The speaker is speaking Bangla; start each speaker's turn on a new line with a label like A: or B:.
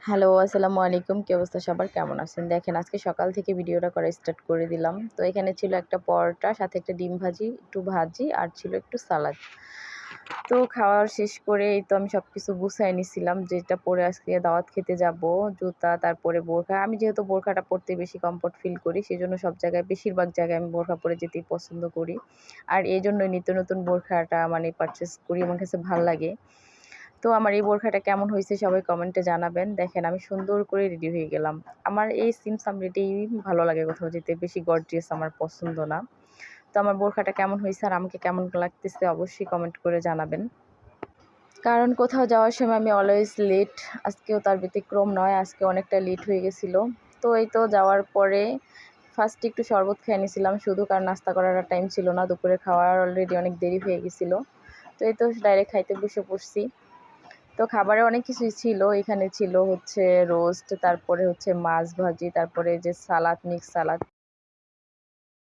A: হ্যালো, আসসালামু আলাইকুম। কি অবস্থা সবার? কেমন আছেন? দেখেন আজকে সকাল থেকে ভিডিওটা করা স্টার্ট করে দিলাম। তো এখানে ছিল একটা পরোটা, সাথে একটা ডিম ভাজি, একটু ভাজি আর ছিল একটু সালাদ। তো খাওয়ার শেষ করে এই তো আমি সবকিছু গুছায় নিছিলাম, যেটা পরে আজকে দাওয়াত খেতে যাবো। জুতা, তারপরে বোরখা। আমি যেহেতু বোরখাটা পরতে বেশি কমফোর্ট ফিল করি, সেজন্য সব জায়গায় বেশিরভাগ জায়গায় আমি বোরখা পরে যেতেই পছন্দ করি। আর এজন্যই নিত্য নতুন বোরখাটা পারচেজ করি, আমার কাছে ভাল লাগে। তো আমার এই বোরখাটা কেমন হয়েছে সবাই কমেন্টে জানাবেন। দেখেন আমি সুন্দর করে রেডি হয়ে গেলাম। আমার এই সিমসাম রেডি ভালো লাগে, কোথাও যেতে বেশি গর্জিয়াস আমার পছন্দ না। তো আমার বোরখাটা কেমন হয়েছে আর আমাকে কেমন লাগতেছে অবশ্যই কমেন্ট করে জানাবেন। কারণ কোথাও যাওয়ার সময় আমি অলওয়েজ লেট, আজকেও তার ব্যতিক্রম নয়, আজকে অনেকটা লেট হয়ে গেছিলো। তো এই তো যাওয়ার পরে ফার্স্টে একটু শরবত খেয়ে নিয়েছিলাম শুধু, কারণ নাস্তা করার আর টাইম ছিল না, দুপুরে খাওয়ার অলরেডি অনেক দেরি হয়ে গেছিলো। তো এই তো ডাইরেক্ট খাইতে বসে পড়ছি। তো খাবারে অনেক কিছুই ছিল, এখানে ছিল হচ্ছে রোস্ট, তারপরে হচ্ছে মাছ ভাজি, তারপরে যে সালাদ, মিক্স সালাদ,